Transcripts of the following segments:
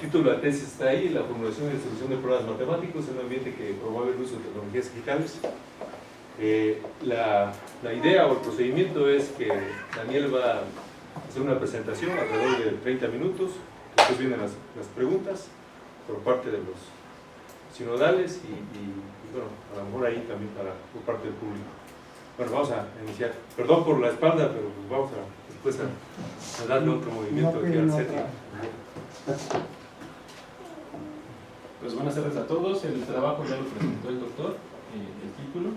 título de la tesis está ahí, la formulación y distribución de problemas matemáticos en un ambiente que promueve el uso de tecnologías digitales. La idea o el procedimiento es que Daniel va a hacer una presentación alrededor de 30 minutos, después vienen las preguntas por parte de los sinodales y bueno, a lo mejor ahí también por parte del público. Bueno, vamos a iniciar. Perdón por la espalda, pero pues vamos después a darle otro movimiento aquí al setting. Pues buenas tardes a todos. El trabajo ya lo presentó el doctor, el título.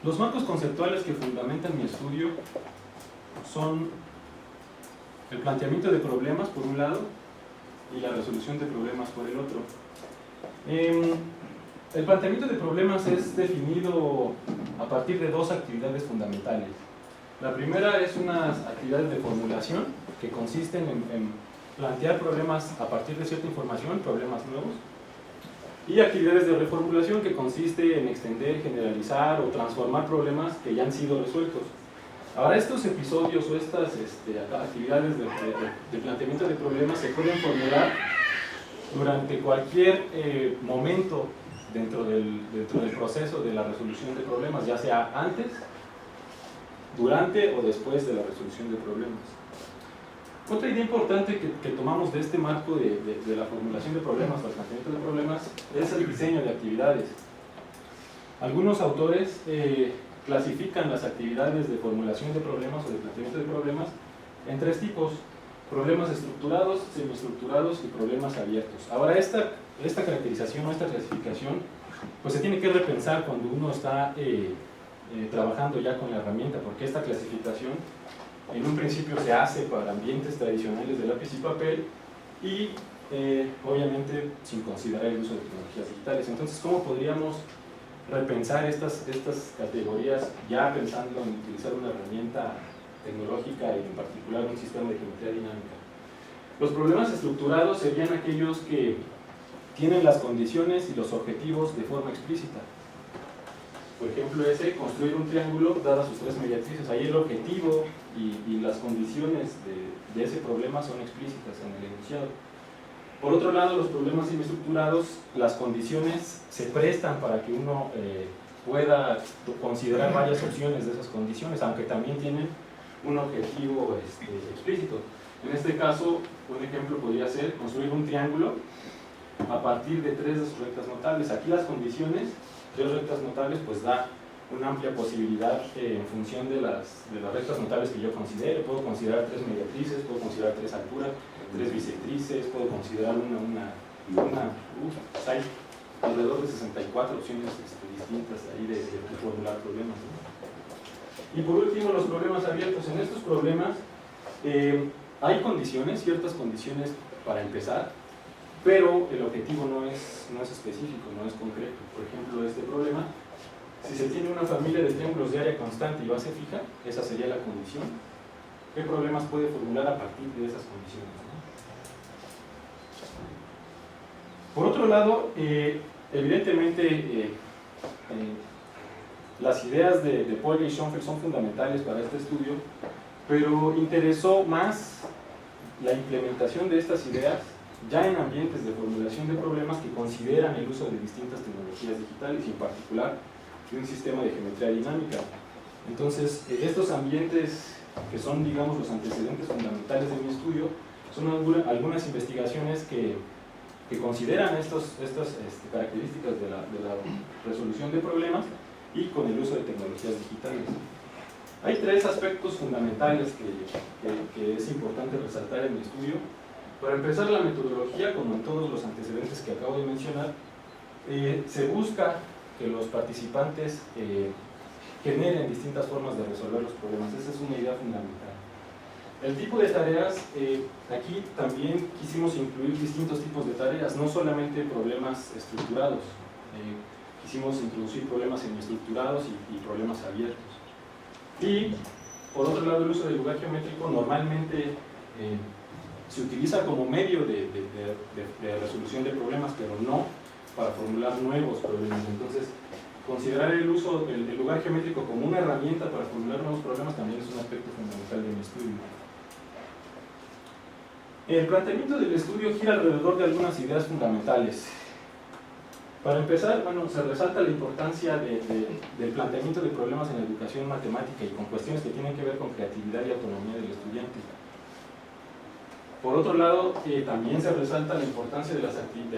Los marcos conceptuales que fundamentan mi estudio son el planteamiento de problemas por un lado y la resolución de problemas por el otro. El planteamiento de problemas es definido a partir de dos actividades fundamentales. La primera es unas actividades de formulación que consisten en plantear problemas a partir de cierta información, problemas nuevos, y actividades de reformulación que consiste en extender, generalizar o transformar problemas que ya han sido resueltos. Ahora, estos episodios o estas actividades de planteamiento de problemas se pueden formular durante cualquier momento dentro del proceso de la resolución de problemas, ya sea antes, durante o después de la resolución de problemas. Otra idea importante que tomamos de este marco de la formulación de problemas o el planteamiento de problemas es el diseño de actividades. Algunos autores clasifican las actividades de formulación de problemas o de planteamiento de problemas en tres tipos: problemas estructurados, semiestructurados y problemas abiertos. Ahora, esta caracterización o esta clasificación pues se tiene que repensar cuando uno está trabajando ya con la herramienta, porque esta clasificación en un principio se hace para ambientes tradicionales de lápiz y papel y obviamente sin considerar el uso de tecnologías digitales. Entonces, ¿cómo podríamos repensar estas categorías ya pensando en utilizar una herramienta tecnológica y en particular un sistema de geometría dinámica? Los problemas estructurados serían aquellos que tienen las condiciones y los objetivos de forma explícita. Por ejemplo, construir un triángulo dadas sus tres mediatrices. Ahí el objetivo y las condiciones de ese problema son explícitas en el enunciado. Por otro lado, los problemas semiestructurados, las condiciones se prestan para que uno pueda considerar varias opciones de esas condiciones, aunque también tienen un objetivo explícito. En este caso, un ejemplo podría ser construir un triángulo a partir de tres de sus rectas notables. Aquí las condiciones, tres rectas notables, pues da una amplia posibilidad en función de las rectas notables que yo considere. Puedo considerar tres mediatrices, puedo considerar tres alturas, tres bisectrices, puedo considerar hay alrededor de 64 opciones distintas ahí de formular problemas, ¿no? Y por último, los problemas abiertos. En estos problemas hay condiciones, ciertas condiciones para empezar, pero el objetivo no es específico, no es concreto. Por ejemplo, este problema, si se tiene una familia de triángulos de área constante y base fija, esa sería la condición. ¿Qué problemas puede formular a partir de esas condiciones, ¿no? Por otro lado, evidentemente, las ideas de Polya y Schoenfeld son fundamentales para este estudio, pero interesó más la implementación de estas ideas ya en ambientes de formulación de problemas que consideran el uso de distintas tecnologías digitales y en particular de un sistema de geometría dinámica. Entonces, estos ambientes que son, digamos, los antecedentes fundamentales de mi estudio son algunas investigaciones que consideran estas características de la resolución de problemas y con el uso de tecnologías digitales. Hay tres aspectos fundamentales que es importante resaltar en mi estudio. Para empezar, la metodología, como en todos los antecedentes que acabo de mencionar, se busca que los participantes generen distintas formas de resolver los problemas. Esa es una idea fundamental. El tipo de tareas, aquí también quisimos incluir distintos tipos de tareas, no solamente problemas estructurados, quisimos introducir problemas semiestructurados y problemas abiertos. Y, por otro lado, el uso del lugar geométrico normalmente se utiliza como medio de resolución de problemas, pero no para formular nuevos problemas. Entonces, considerar el uso del lugar geométrico como una herramienta para formular nuevos problemas también es un aspecto fundamental de mi estudio. El planteamiento del estudio gira alrededor de algunas ideas fundamentales. Para empezar, bueno, se resalta la importancia del planteamiento de problemas en la educación matemática y con cuestiones que tienen que ver con creatividad y autonomía del estudiante. Por otro lado, también se resalta la importancia de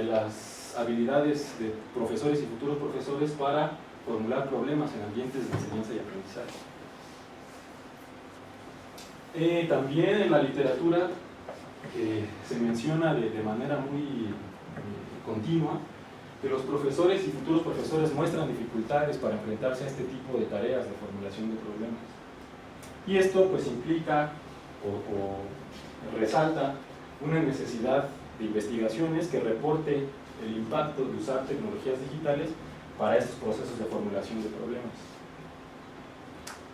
las habilidades de profesores y futuros profesores para formular problemas en ambientes de enseñanza y aprendizaje. También en la literatura se menciona de manera muy continua que los profesores y futuros profesores muestran dificultades para enfrentarse a este tipo de tareas de formulación de problemas. Y esto pues implica o resalta una necesidad de investigaciones que reporte el impacto de usar tecnologías digitales para estos procesos de formulación de problemas.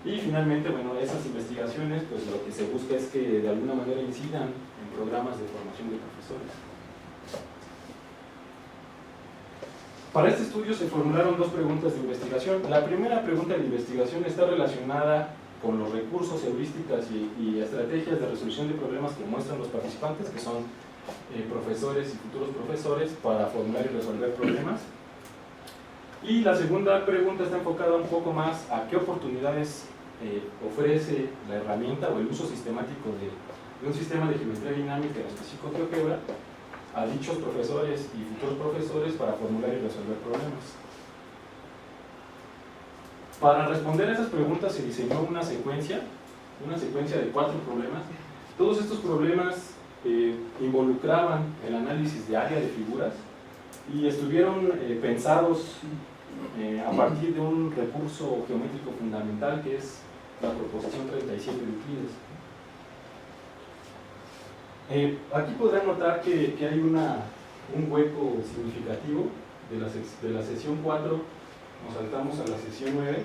Y finalmente, bueno, esas investigaciones, pues lo que se busca es que de alguna manera incidan en programas de formación de profesores. Para este estudio se formularon dos preguntas de investigación. La primera pregunta de investigación está relacionada con los recursos, heurísticas y estrategias de resolución de problemas que muestran los participantes, que son profesores y futuros profesores, para formular y resolver problemas. Y la segunda pregunta está enfocada un poco más a qué oportunidades ofrece la herramienta o el uso sistemático de un sistema de geometría dinámica, en específico GeoGebra, a dichos profesores y futuros profesores para formular y resolver problemas. Para responder a esas preguntas se diseñó una secuencia de 4 problemas. Todos estos problemas involucraban el análisis de área de figuras y estuvieron pensados a partir de un recurso geométrico fundamental que es la proposición 37 de Euclides. Aquí podrán notar que hay un hueco significativo de la sesión 4, nos saltamos a la sesión 9.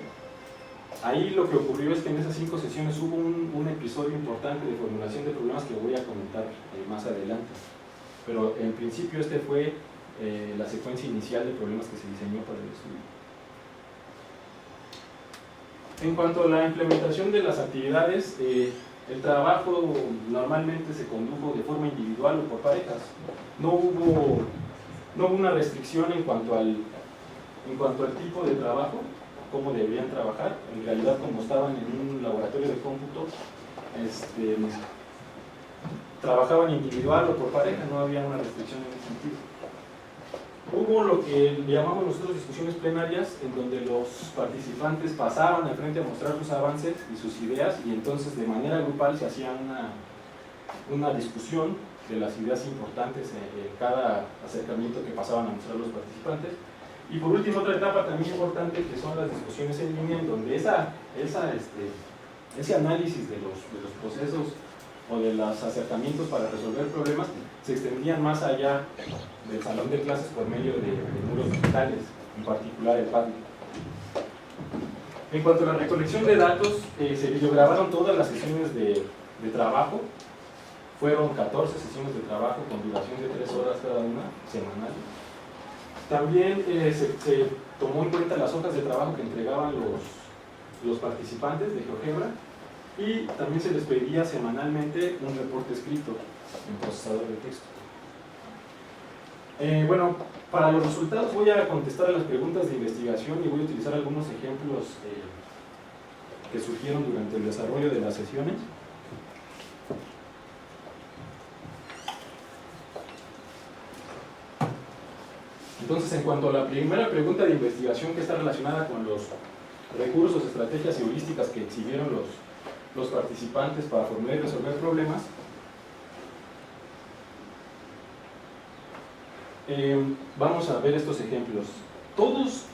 Ahí lo que ocurrió es que en esas 5 sesiones hubo un episodio importante de formulación de problemas que voy a comentar más adelante. Pero en principio este fue la secuencia inicial de problemas que se diseñó para el estudio. En cuanto a la implementación de las actividades, el trabajo normalmente se condujo de forma individual o por parejas. No hubo una restricción en cuanto al tipo de trabajo, cómo deberían trabajar. En realidad, como estaban en un laboratorio de cómputo, trabajaban individual o por pareja, no había una restricción en ese sentido. Hubo lo que llamamos nosotros discusiones plenarias, en donde los participantes pasaban al frente a mostrar sus avances y sus ideas, y entonces de manera grupal se hacía una discusión de las ideas importantes en cada acercamiento que pasaban a mostrar los participantes. Y por último, otra etapa también importante, que son las discusiones en línea, en donde ese análisis de los procesos o de los acercamientos para resolver problemas se extendían más allá del salón de clases por medio de muros digitales, en particular el Padlet. En cuanto a la recolección de datos, se videograbaron todas las sesiones de trabajo. Fueron 14 sesiones de trabajo con duración de 3 horas cada una, semanal. También se tomó en cuenta las hojas de trabajo que entregaban los participantes de GeoGebra, y también se les pedía semanalmente un reporte escrito en procesador de texto. Bueno, para los resultados voy a contestar a las preguntas de investigación y voy a utilizar algunos ejemplos que surgieron durante el desarrollo de las sesiones. Entonces, en cuanto a la primera pregunta de investigación, que está relacionada con los recursos, estrategias y heurísticas que exhibieron los participantes para formular y resolver problemas, vamos a ver estos ejemplos. Todos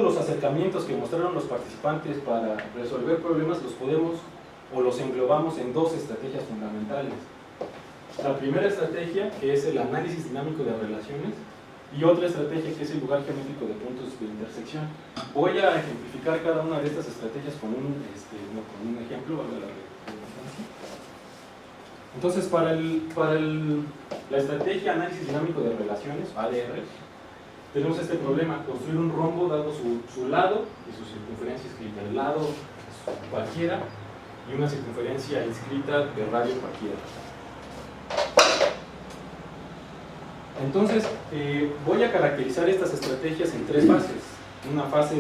los acercamientos que mostraron los participantes para resolver problemas los podemos o los englobamos en 2 estrategias fundamentales. La primera estrategia, que es el análisis dinámico de relaciones, y otra estrategia, que es el lugar geométrico de puntos de intersección. Voy a ejemplificar cada una de estas estrategias con un ejemplo, valga la redundancia. Entonces, para la estrategia análisis dinámico de relaciones, ADR, tenemos este problema: construir un rombo dado su lado y su circunferencia escrita. El lado cualquiera y una circunferencia inscrita de radio cualquiera. Entonces, voy a caracterizar estas estrategias en tres fases. Una fase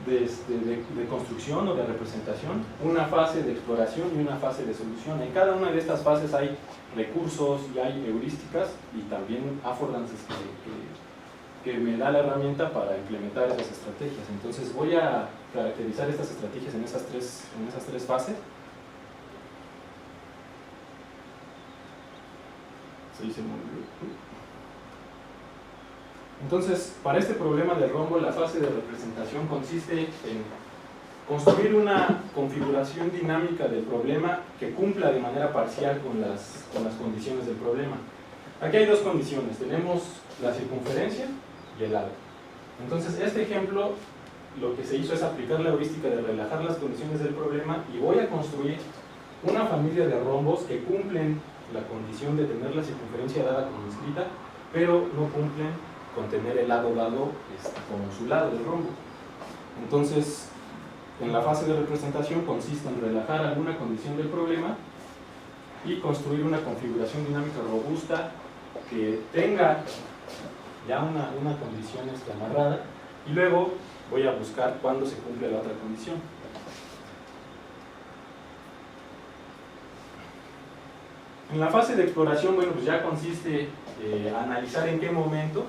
de construcción o de representación, una fase de exploración y una fase de solución. En cada una de estas fases hay recursos y hay heurísticas y también affordances que me da la herramienta para implementar esas estrategias. Entonces voy a caracterizar estas estrategias en esas tres fases. Entonces, para este problema del rombo, la fase de representación consiste en construir una configuración dinámica del problema que cumpla de manera parcial con las condiciones del problema. Aquí hay dos condiciones, tenemos la circunferencia y el lado. Entonces, este ejemplo, lo que se hizo es aplicar la heurística de relajar las condiciones del problema y voy a construir una familia de rombos que cumplen la condición de tener la circunferencia dada como inscrita, pero no cumplen con tener el lado dado como su lado del rombo. Entonces, en la fase de representación consiste en relajar alguna condición del problema y construir una configuración dinámica robusta que tenga ya una condición amarrada, y luego voy a buscar cuándo se cumple la otra condición. En la fase de exploración, bueno, pues ya consiste analizar en qué momento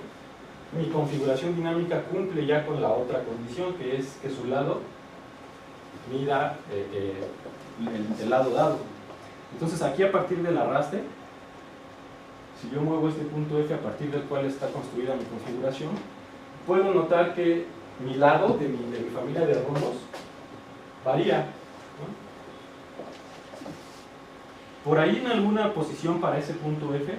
mi configuración dinámica cumple ya con la otra condición, que es que su lado mida el lado dado. Entonces aquí, a partir del arrastre, si yo muevo este punto F a partir del cual está construida mi configuración, puedo notar que mi lado de mi familia de rombos varía, ¿no? Por ahí, en alguna posición para ese punto F,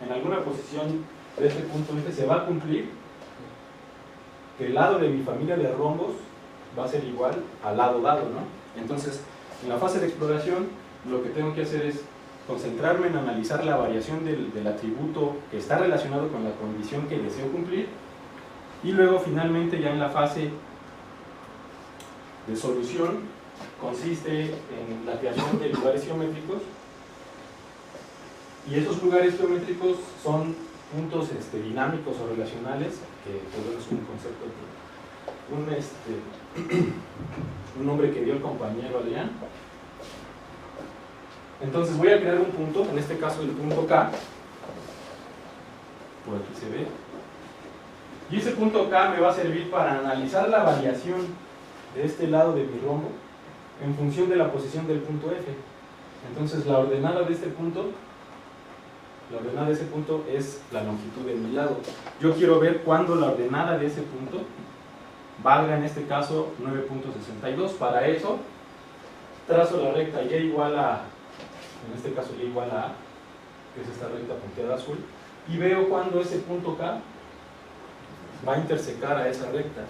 en alguna posición de este punto F se va a cumplir que el lado de mi familia de rombos va a ser igual al lado dado, ¿no? Entonces, en la fase de exploración, lo que tengo que hacer es concentrarme en analizar la variación del atributo que está relacionado con la condición que deseo cumplir, y luego finalmente ya en la fase de solución consiste en la creación de lugares geométricos, y esos lugares geométricos son puntos dinámicos o relacionales, que todo es un concepto, un nombre que dio el compañero Adrián. Entonces voy a crear un punto, en este caso el punto K, por aquí se ve, y ese punto K me va a servir para analizar la variación de este lado de mi rombo en función de la posición del punto F. Entonces la ordenada de ese punto es la longitud de mi lado. Yo quiero ver cuándo la ordenada de ese punto valga, en este caso, 9.62. Para eso, trazo la recta Y igual a, en este caso Y igual a A, que es esta recta punteada azul, y veo cuándo ese punto K va a intersecar a esa recta.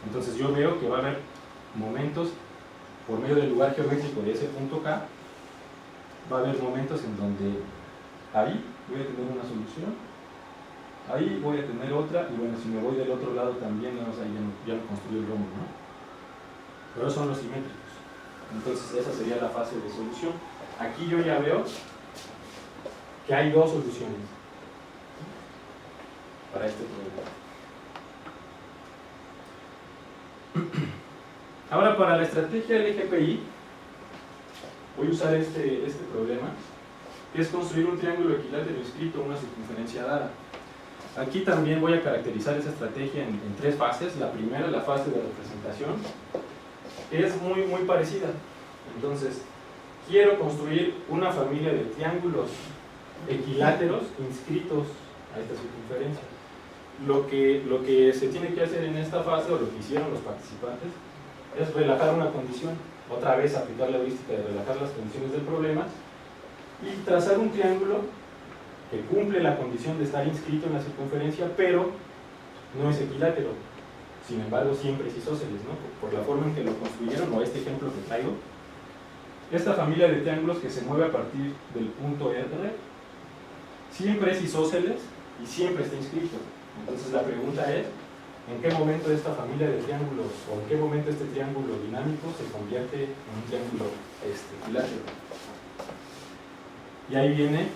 Entonces yo veo que va a haber momentos, por medio del lugar geométrico de ese punto K, va a haber momentos en donde ahí voy a tener una solución, ahí voy a tener otra, y bueno, si me voy del otro lado también, ahí ya no construyo el rombo, ¿no? Pero son los simétricos. Entonces esa sería la fase de solución. Aquí yo ya veo que hay dos soluciones para este problema. Ahora, para la estrategia LGPI, voy a usar este problema, que es construir un triángulo equilátero inscrito a una circunferencia dada. Aquí también voy a caracterizar esa estrategia en tres fases. La primera, la fase de representación, es muy parecida. Entonces, quiero construir una familia de triángulos equiláteros inscritos a esta circunferencia. Lo que se tiene que hacer en esta fase, o lo que hicieron los participantes, es relajar una condición, otra vez aplicar la heurística de relajar las condiciones del problema, y trazar un triángulo que cumple la condición de estar inscrito en la circunferencia, pero no es equilátero. Sin embargo, siempre es isósceles, ¿no? Por la forma en que lo construyeron, o este ejemplo que traigo. Esta familia de triángulos que se mueve a partir del punto R siempre es isósceles y siempre está inscrito. Entonces la pregunta es, en qué momento esta familia de triángulos o en qué momento este triángulo dinámico se convierte en un triángulo equilátero. Y ahí viene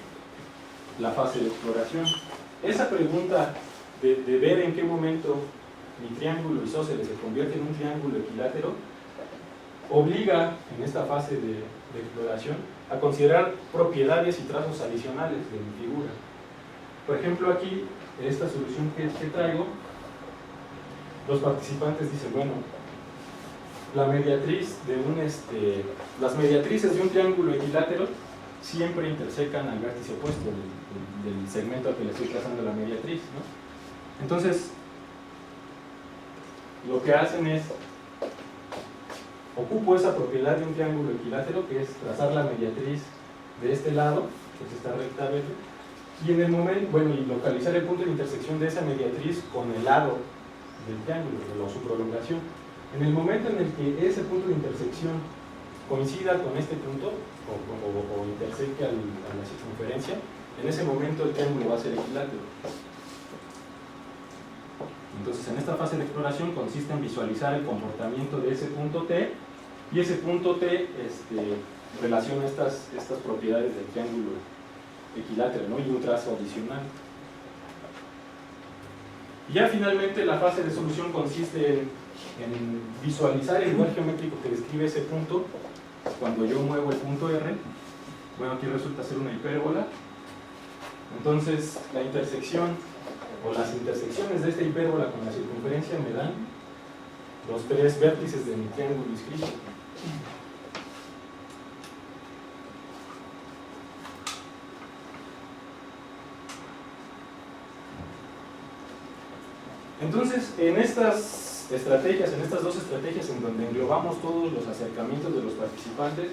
la fase de exploración. Esa pregunta de ver en qué momento mi triángulo isósceles se convierte en un triángulo equilátero obliga en esta fase de exploración a considerar propiedades y trazos adicionales de mi figura. Por ejemplo, aquí, en esta solución que traigo, los participantes dicen, bueno, la mediatriz de las mediatrices de un triángulo equilátero siempre intersecan al vértice opuesto del segmento al que le estoy trazando la mediatriz, ¿no? Entonces, lo que hacen es, ocupo esa propiedad de un triángulo equilátero, que es trazar la mediatriz de este lado, que es esta recta verde, y en el momento, bueno, y localizar el punto de intersección de esa mediatriz con el lado del triángulo, o su prolongación. En el momento en el que ese punto de intersección coincida con este punto, o interseque a la circunferencia, en ese momento el triángulo va a ser equilátero. Entonces, en esta fase de exploración consiste en visualizar el comportamiento de ese punto T, y ese punto T relaciona estas propiedades del triángulo equilátero, ¿no? Y un trazo adicional. Y ya finalmente la fase de solución consiste en visualizar el lugar geométrico que describe ese punto cuando yo muevo el punto R. Bueno, aquí resulta ser una hipérbola. Entonces, la intersección o las intersecciones de esta hipérbola con la circunferencia me dan los tres vértices de mi triángulo inscrito. Entonces, en estas estrategias, en estas dos estrategias en donde englobamos todos los acercamientos de los participantes,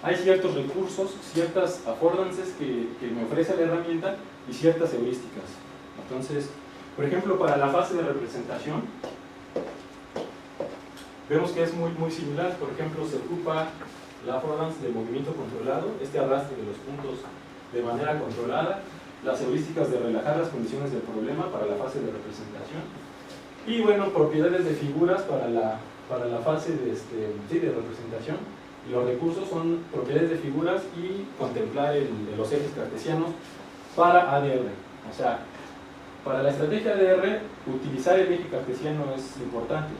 hay ciertos recursos, ciertas affordances que me ofrece la herramienta y ciertas heurísticas. Entonces, por ejemplo, para la fase de representación, vemos que es muy similar. Por ejemplo, se ocupa la affordance de movimiento controlado, este arrastre de los puntos de manera controlada, las heurísticas de relajar las condiciones del problema para la fase de representación, y bueno, propiedades de figuras para la fase de representación. Y los recursos son propiedades de figuras y contemplar los ejes cartesianos para ADR. O sea, para la estrategia ADR, utilizar el eje cartesiano es importante,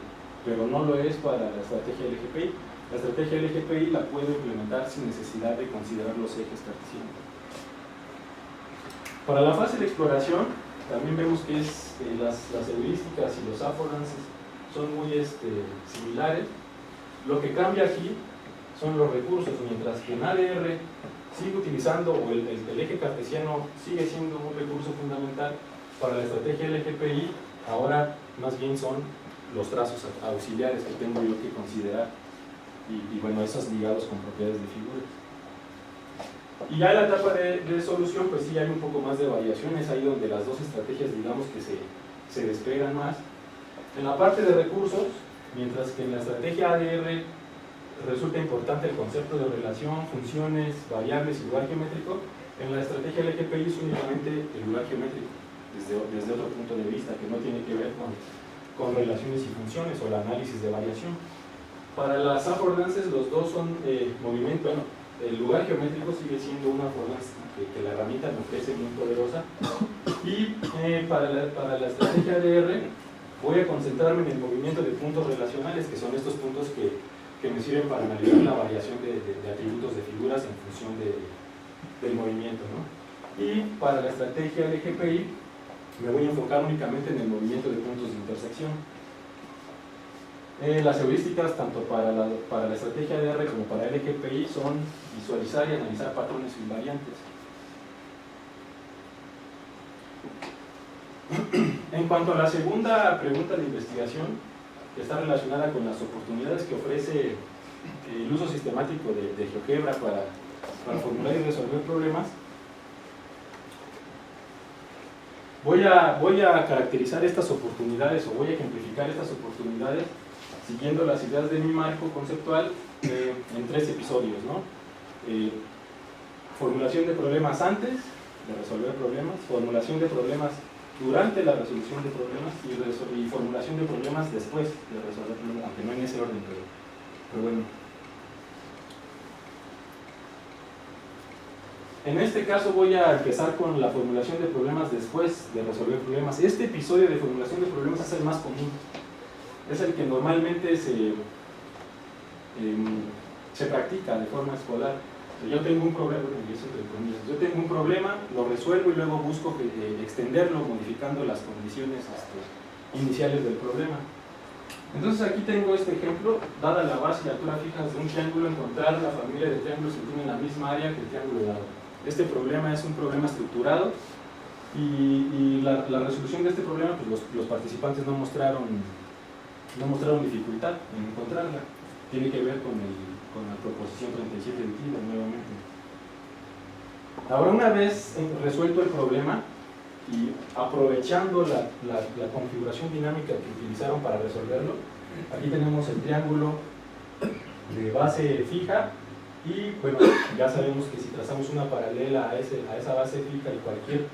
pero no lo es para la estrategia LGPI. La estrategia LGPI la puedo implementar sin necesidad de considerar los ejes cartesianos. Para la fase de exploración, también vemos que las heurísticas y los affordances son muy similares. Lo que cambia aquí son los recursos, mientras que en ADR sigue utilizando, o el eje cartesiano sigue siendo un recurso fundamental. Para la estrategia LGPI, ahora más bien son los trazos auxiliares que tengo yo que considerar, y bueno, esos ligados con propiedades de figuras. Y ya en la etapa de solución, pues sí hay un poco más de variaciones, ahí donde las dos estrategias, digamos que se despegan más. En la parte de recursos, mientras que en la estrategia ADR resulta importante el concepto de relación, funciones, variables y lugar geométrico, en la estrategia LGPI es únicamente el lugar geométrico, desde otro punto de vista, que no tiene que ver con relaciones y funciones o el análisis de variación. Para las affordances, los dos son movimiento. Bueno, el lugar geométrico sigue siendo una affordance que la herramienta me ofrece muy poderosa, y para la estrategia ADR voy a concentrarme en el movimiento de puntos relacionales, que son estos puntos que me sirven para analizar la variación de atributos de figuras en función del movimiento, ¿no? Y para la estrategia LGPI me voy a enfocar únicamente en el movimiento de puntos de intersección. Las heurísticas, tanto para la estrategia ADR como para LGPI, son visualizar y analizar patrones invariantes. En cuanto a la segunda pregunta de investigación, que está relacionada con las oportunidades que ofrece el uso sistemático de GeoGebra para formular y resolver problemas, voy a caracterizar estas oportunidades, o voy a ejemplificar estas oportunidades siguiendo las ideas de mi marco conceptual en 3 episodios, ¿no? Formulación de problemas antes de resolver problemas, formulación de problemas durante la resolución de problemas y formulación formulación de problemas después de resolver problemas, aunque no en ese orden, pero bueno. En este caso voy a empezar con la formulación de problemas después de resolver problemas. Este episodio de formulación de problemas es el más común. Es el que normalmente se practica de forma escolar. Yo tengo un problema, yo tengo un problema, lo resuelvo y luego busco extenderlo modificando las condiciones iniciales del problema. Entonces aquí tengo este ejemplo, dada la base y altura fijas de un triángulo, encontrar la familia de triángulos que tienen la misma área que el triángulo dado. Este problema es un problema estructurado y la resolución de este problema, pues los participantes no mostraron dificultad en encontrarla. Tiene que ver con la proposición 37 de Taylor nuevamente. Ahora, una vez resuelto el problema y aprovechando la configuración dinámica que utilizaron para resolverlo, aquí tenemos el triángulo de base fija y bueno, ya sabemos que si trazamos una paralela a esa base fija y cualquier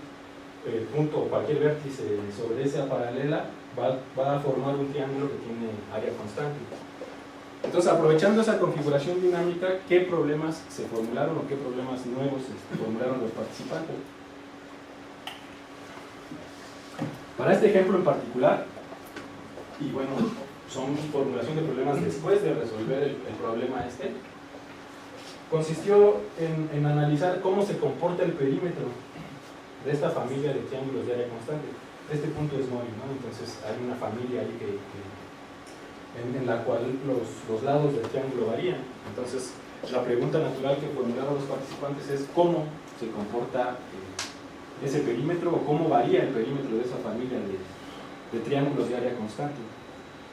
punto o cualquier vértice sobre esa paralela va a formar un triángulo que tiene área constante. Entonces, aprovechando esa configuración dinámica, ¿qué problemas se formularon o qué problemas nuevos formularon los participantes? Para este ejemplo en particular, y bueno, son formulación de problemas después de resolver el problema consistió en analizar cómo se comporta el perímetro de esta familia de triángulos de área constante. Este punto es móvil, ¿no? Entonces hay una familia ahí en la cual los lados del triángulo varían. Entonces, la pregunta natural que formularon los participantes es cómo se comporta ese perímetro o cómo varía el perímetro de esa familia de triángulos de área constante.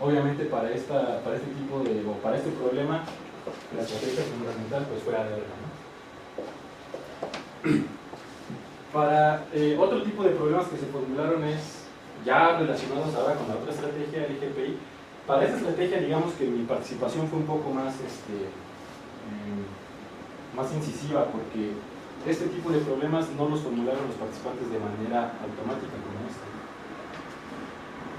Obviamente para este problema la estrategia fundamental pues fue ADR, ¿no? Para otro tipo de problemas que se formularon es ya relacionados ahora con la otra estrategia, el IGPI. Para esta estrategia, digamos que mi participación fue un poco más incisiva, porque este tipo de problemas no los formularon los participantes de manera automática como este.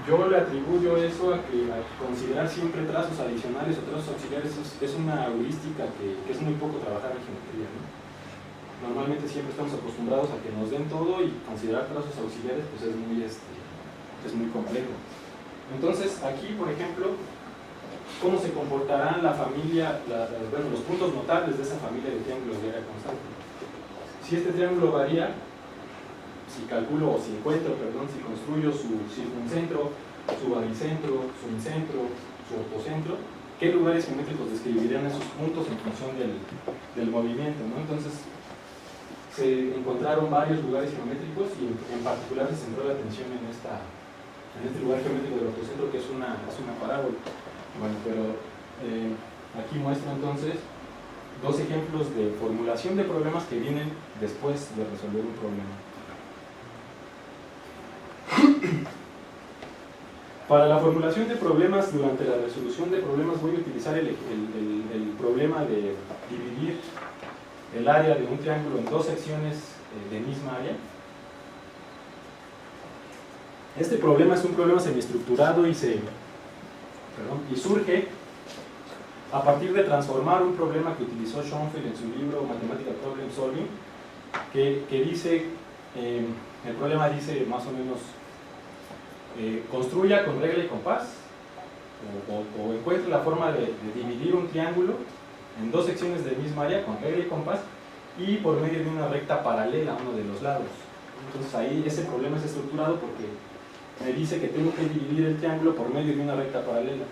Yo le atribuyo eso a que al considerar siempre trazos adicionales o trazos auxiliares es una heurística que es muy poco trabajada en geometría, ¿no? Normalmente siempre estamos acostumbrados a que nos den todo y considerar trazos auxiliares pues es muy complejo. Entonces, aquí, por ejemplo, ¿cómo se comportarán la familia, los puntos notables de esa familia de triángulos de área constante? Si este triángulo varía, si construyo su circuncentro, su baricentro, su incentro, su opocentro, ¿qué lugares geométricos describirían esos puntos en función del movimiento, ¿no? Entonces, se encontraron varios lugares geométricos y en particular se centró la atención en este lugar geométrico del opocentro, que es una parábola. Bueno, pero aquí muestro entonces dos ejemplos de formulación de problemas que vienen después de resolver un problema. Para la formulación de problemas, durante la resolución de problemas voy a utilizar el problema de dividir el área de un triángulo en dos secciones de misma área. Este problema es un problema semiestructurado y surge a partir de transformar un problema que utilizó Schoenfeld en su libro Mathematical Problem Solving, que dice, el problema dice más o menos, construya con regla y compás o encuentre la forma de dividir un triángulo en dos secciones del mismo área con regla y compás y por medio de una recta paralela a uno de los lados. Entonces ahí ese problema es estructurado porque me dice que tengo que dividir el triángulo por medio de una recta paralela.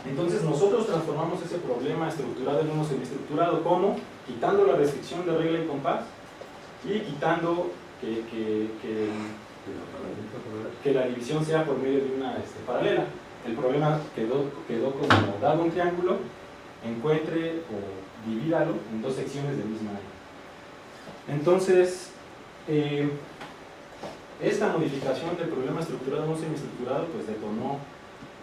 Entonces nosotros transformamos ese problema estructurado en uno semiestructurado. ¿Cómo? Quitando la restricción de regla y compás y quitando que la división sea por medio de una paralela. El problema quedó como dado un triángulo, encuentre o divídalo en dos secciones del mismo área. Entonces, esta modificación del problema estructurado a un semiestructurado pues detonó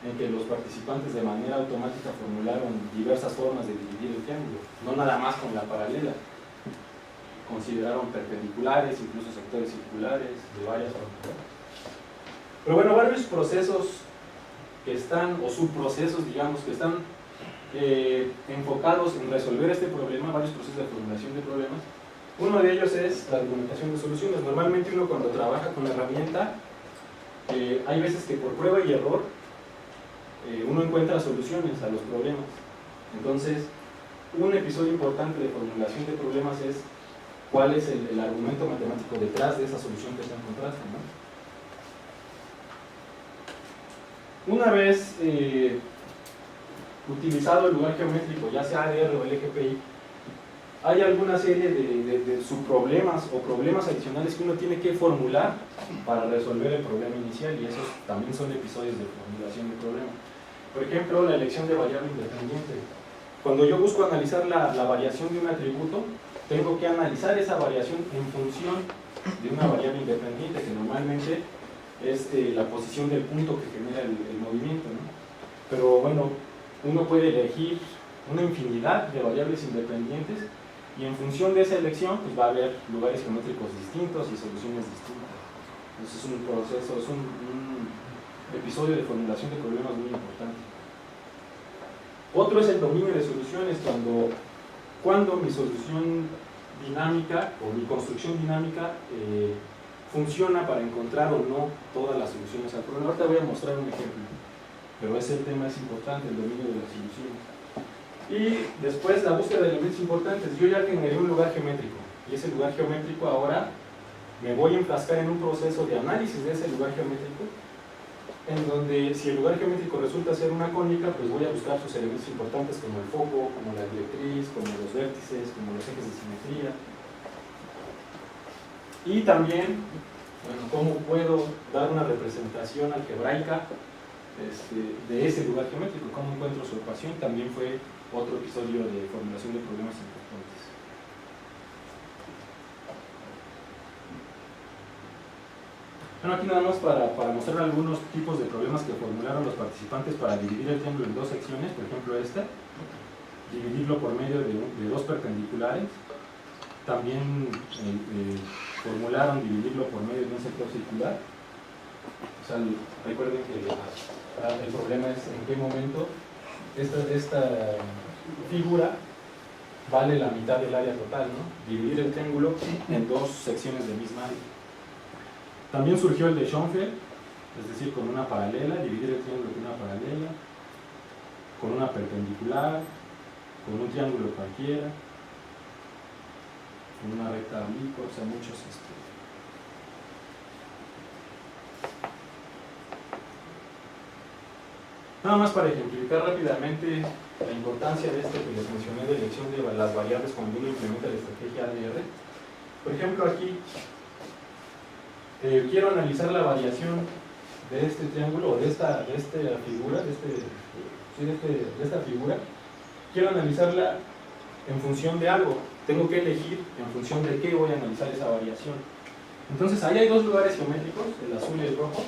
en que los participantes de manera automática formularon diversas formas de dividir el triángulo, no nada más con la paralela. Consideraron perpendiculares, incluso sectores circulares, de varias formas. Pero bueno, varios procesos que están, o subprocesos, digamos, que están enfocados en resolver este problema, varios procesos de formulación de problemas. Uno de ellos es la argumentación de soluciones. Normalmente uno cuando trabaja con la herramienta, hay veces que por prueba y error, uno encuentra soluciones a los problemas. Entonces, un episodio importante de formulación de problemas es cuál es el argumento matemático detrás de esa solución que se encontraste, ¿no? Una vez utilizado el lugar geométrico, ya sea ADR o LGPI, hay alguna serie de subproblemas o problemas adicionales que uno tiene que formular para resolver el problema inicial, y esos también son episodios de formulación de problema. Por ejemplo, la elección de variable independiente. Cuando yo busco analizar la variación de un atributo, tengo que analizar esa variación en función de una variable independiente, que normalmente es la posición del punto que genera el movimiento, ¿no? Pero bueno, uno puede elegir una infinidad de variables independientes, y en función de esa elección pues va a haber lugares geométricos distintos y soluciones distintas. Entonces es un proceso, es un episodio de formulación de problemas muy importante. Otro es el dominio de soluciones, cuando mi solución dinámica o mi construcción dinámica funciona para encontrar o no todas las soluciones al problema. Ahorita voy a mostrar un ejemplo, pero ese tema es importante, el dominio de las soluciones. Y después la búsqueda de elementos importantes. Yo ya generé un lugar geométrico, y ese lugar geométrico ahora me voy a enfrascar en un proceso de análisis de ese lugar geométrico, en donde si el lugar geométrico resulta ser una cónica, pues voy a buscar sus elementos importantes como el foco, como la directriz, como los vértices, como los ejes de simetría. Y también, bueno, cómo puedo dar una representación algebraica de ese lugar geométrico, cómo encuentro su ecuación, también fue otro episodio de formulación de problemas importantes. Bueno, aquí nada más para mostrar algunos tipos de problemas que formularon los participantes para dividir el triángulo en dos secciones. Por ejemplo, dividirlo por medio de dos perpendiculares. También formularon dividirlo por medio de un sector circular. O sea, recuerden que el problema es en qué momento esta figura vale la mitad del área total, ¿no? Dividir el triángulo en dos secciones de misma área. También surgió el de Schoenfeld, es decir, con una paralela, dividir el triángulo con una paralela, con una perpendicular, con un triángulo cualquiera, con una recta oblicua, o sea, muchos Nada más para ejemplificar rápidamente la importancia de esto que les mencioné de elección de las variables cuando uno implementa la estrategia ADR. Por ejemplo, aquí quiero analizar la variación de este triángulo, o de esta figura, de esta figura. Quiero analizarla en función de algo. Tengo que elegir en función de qué voy a analizar esa variación. Entonces, ahí hay dos lugares geométricos, el azul y el rojo.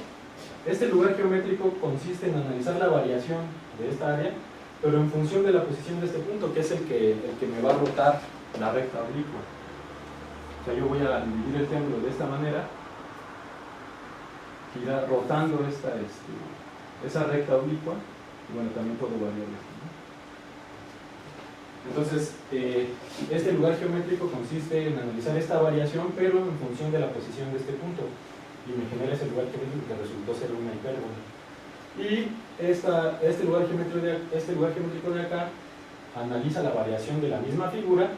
Este lugar geométrico consiste en analizar la variación de esta área, pero en función de la posición de este punto, que es el que me va a rotar la recta oblicua. O sea, yo voy a dividir el triángulo de esta manera, irá rotando esa recta oblicua, y bueno, también puedo variar esto, ¿no? Entonces, este lugar geométrico consiste en analizar esta variación, pero en función de la posición de este punto, y me genera ese lugar geométrico que resultó ser una hipérbola. Y este lugar geométrico de acá analiza la variación de la misma figura,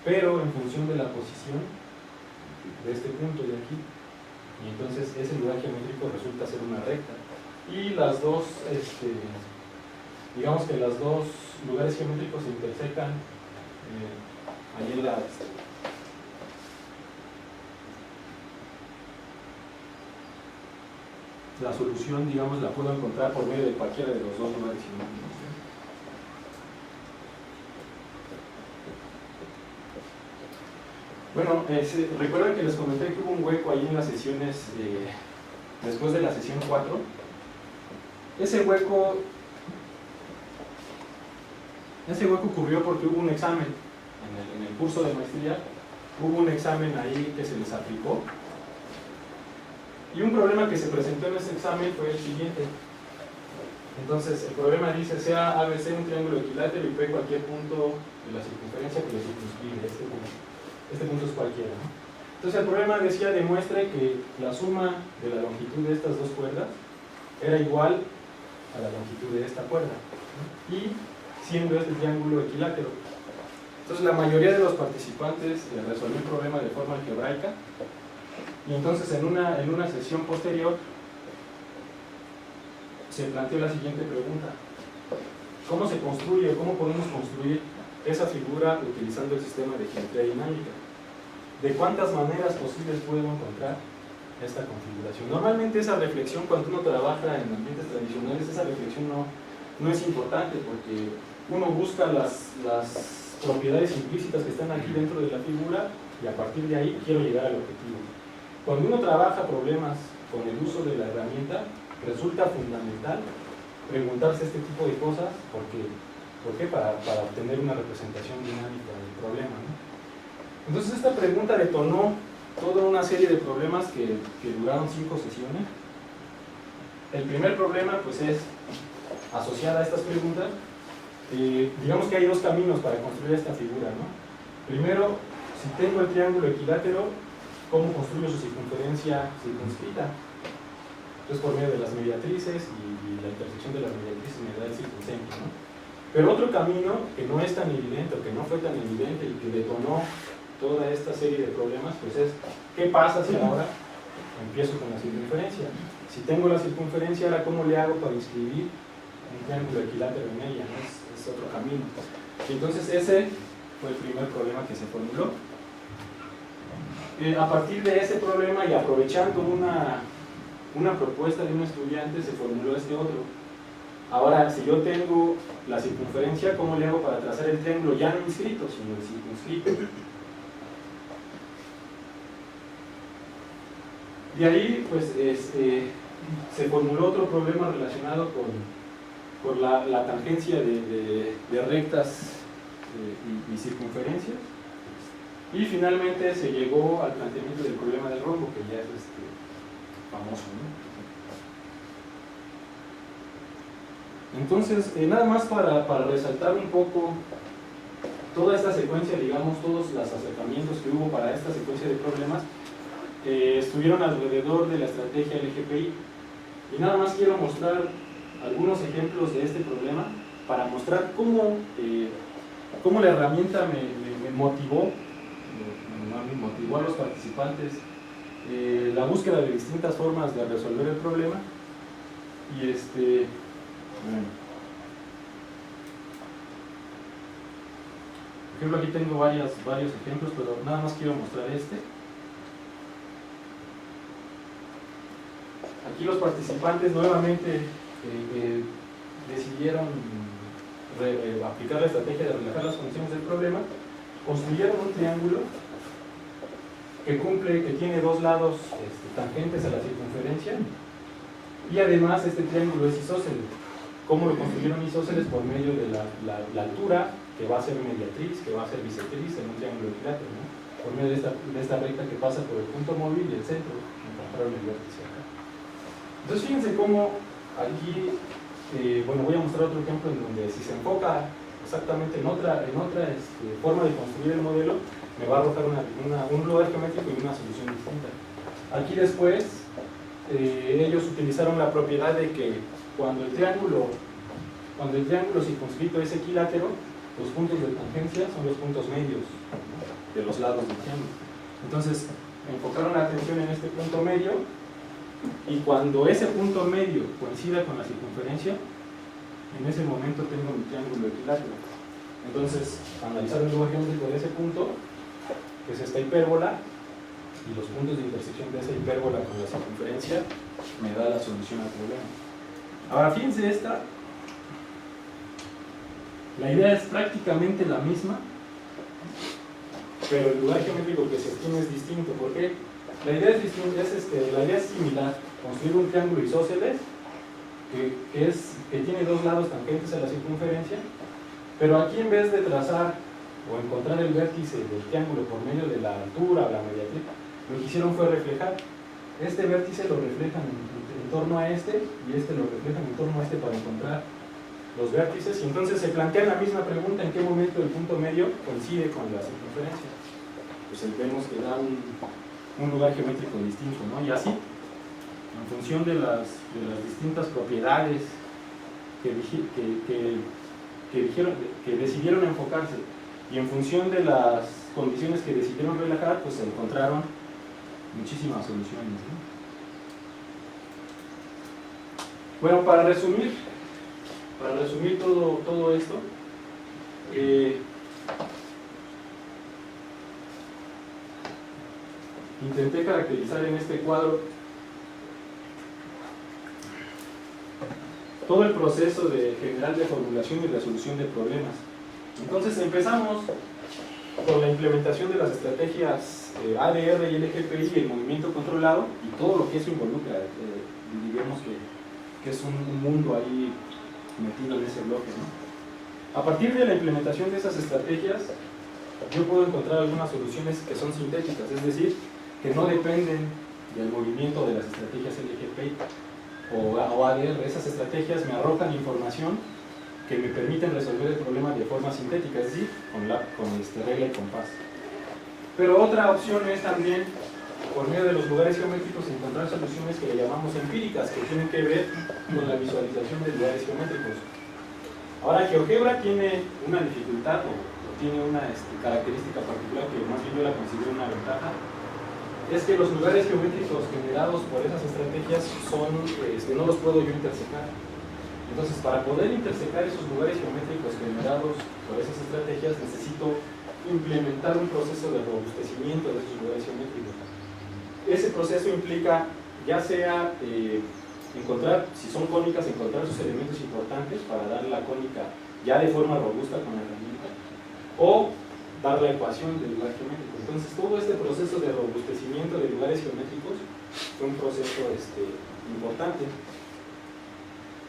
pero en función de la posición de este punto de aquí. Y entonces ese lugar geométrico resulta ser una recta. Y las dos, digamos que los dos lugares geométricos se intersecan ahí en la solución, digamos, la puedo encontrar por medio de cualquiera de los dos lugares geométricos. Bueno, recuerden que les comenté que hubo un hueco ahí en las sesiones, después de la sesión 4. Ese hueco ocurrió porque hubo un examen en el curso de maestría. Hubo un examen ahí que se les aplicó. Y un problema que se presentó en ese examen fue el siguiente. Entonces, el problema dice, sea ABC un triángulo equilátero y P cualquier punto de la circunferencia que lo circunscribe. Este punto es cualquiera, ¿no? Entonces, el problema decía, demuestre que la suma de la longitud de estas dos cuerdas era igual a la longitud de esta cuerda, ¿no? Y siendo este triángulo equilátero. Entonces, la mayoría de los participantes resolvió el problema de forma algebraica. Y entonces, en una sesión posterior, se planteó la siguiente pregunta: ¿cómo se construye o cómo podemos construir esa figura utilizando el sistema de geometría dinámica? ¿De cuántas maneras posibles puedo encontrar esta configuración? Normalmente esa reflexión, cuando uno trabaja en ambientes tradicionales, esa reflexión no es importante, porque uno busca las propiedades implícitas que están aquí dentro de la figura y a partir de ahí quiero llegar al objetivo. Cuando uno trabaja problemas con el uso de la herramienta, resulta fundamental preguntarse este tipo de cosas. ¿Por qué? Para obtener una representación dinámica del problema, ¿no? Entonces esta pregunta detonó toda una serie de problemas que duraron 5 sesiones. El primer problema pues es asociar a estas preguntas. Digamos que hay dos caminos para construir esta figura, ¿no? Primero, si tengo el triángulo equilátero, ¿cómo construyo su circunferencia circunscrita? Entonces, por medio de las mediatrices y la intersección de las mediatrices me da el circuncentre, ¿no? Pero otro camino que no es tan evidente, o que no fue tan evidente y que detonó toda esta serie de problemas, pues es, ¿qué pasa si ahora empiezo con la circunferencia? Si tengo la circunferencia, ahora ¿cómo le hago para inscribir un triángulo equilátero en ella? ¿No? Es otro camino. Y entonces ese fue el primer problema que se formuló. A partir de ese problema y aprovechando una propuesta de un estudiante, se formuló este otro. Ahora, si yo tengo la circunferencia, ¿cómo le hago para trazar el triángulo ya no inscrito, sino el circunscrito? De ahí, pues, se formuló otro problema relacionado con la tangencia de rectas y circunferencias. Y finalmente se llegó al planteamiento del problema del rombo, que ya es famoso, ¿no? Entonces, nada más para resaltar un poco toda esta secuencia, digamos, todos los acercamientos que hubo para esta secuencia de problemas, estuvieron alrededor de la estrategia LGPI. Y nada más quiero mostrar algunos ejemplos de este problema para mostrar cómo la herramienta me motivó a los participantes la búsqueda de distintas formas de resolver el problema. Y por ejemplo, aquí tengo varios ejemplos, pero nada más quiero mostrar este. Aquí los participantes nuevamente decidieron aplicar la estrategia de relajar las condiciones del problema. Construyeron un triángulo que tiene dos lados tangentes a la circunferencia, y además este triángulo es isósceles. ¿Cómo lo construyeron isósceles? Por medio de la altura, que va a ser mediatriz, que va a ser bisectriz en un triángulo equilátero, ¿no? Por medio de esta recta que pasa por el punto móvil y el centro, encontraron el vértice acá. Entonces fíjense cómo aquí, bueno, voy a mostrar otro ejemplo en donde si se enfoca exactamente en otra forma de construir el modelo, me va a arrojar un lugar geométrico y una solución distinta. Aquí después, ellos utilizaron la propiedad de que cuando el triángulo circunscrito es equilátero, los puntos de tangencia son los puntos medios de los lados del triángulo. Entonces, enfocaron la atención en este punto medio, y cuando ese punto medio coincida con la circunferencia, en ese momento tengo mi triángulo equilátero. Entonces, analizaron el lugar geométrico de ese punto, que es esta hipérbola, y los puntos de intersección de esa hipérbola con la circunferencia me da la solución al problema. Ahora fíjense esta, la idea es prácticamente la misma, pero el lugar geométrico que se obtiene es distinto. ¿Por qué? La idea es distinta, la idea es similar: construir un triángulo isósceles que tiene dos lados tangentes a la circunferencia, pero aquí en vez de trazar o encontrar el vértice del triángulo por medio de la altura o la mediatriz, lo que hicieron fue reflejar. Este vértice lo reflejan en torno a este, y este lo reflejan en torno a este para para encontrar los vértices, y entonces se plantea la misma pregunta: ¿en qué momento el punto medio coincide con la circunferencia? Pues vemos que da un lugar geométrico distinto, ¿no? Y así, en función de las distintas propiedades que decidieron enfocarse, y en función de las condiciones que decidieron relajar, pues se encontraron muchísimas soluciones, ¿no? Bueno, para resumir todo esto, intenté caracterizar en este cuadro todo el proceso general de formulación y resolución de problemas. Entonces empezamos con la implementación de las estrategias ADR y LGPI y el movimiento controlado y todo lo que eso involucra. Digamos que es un mundo ahí metido en ese bloque, ¿no? A partir de la implementación de esas estrategias, yo puedo encontrar algunas soluciones que son sintéticas, es decir, que no dependen del movimiento de las estrategias LGPI o ADR. Esas estrategias me arrojan información que me permiten resolver el problema de forma sintética, es decir, con regla y compás. Pero otra opción es también, por medio de los lugares geométricos, encontrar soluciones que le llamamos empíricas, que tienen que ver con la visualización de lugares geométricos. Ahora, GeoGebra tiene una dificultad o tiene una característica particular que más bien yo la considero una ventaja. Es que los lugares geométricos generados por esas estrategias no los puedo yo intersecar. Entonces, para poder intersecar esos lugares geométricos generados por esas estrategias, necesito implementar un proceso de robustecimiento de esos lugares geométricos. Ese proceso implica, ya sea encontrar, si son cónicas, encontrar sus elementos importantes para dar la cónica ya de forma robusta con la herramienta, o dar la ecuación del lugar geométrico. Entonces, todo este proceso de robustecimiento de lugares geométricos fue un proceso importante.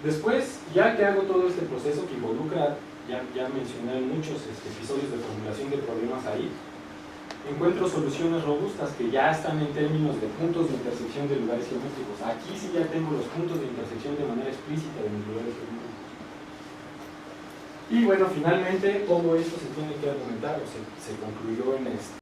Después, ya que hago todo este proceso que involucra, ya mencioné muchos episodios de formulación de problemas ahí, encuentro soluciones robustas que ya están en términos de puntos de intersección de lugares geométricos. Aquí sí ya tengo los puntos de intersección de manera explícita de mis lugares geométricos. Y bueno, finalmente todo esto se tiene que argumentar o se concluyó en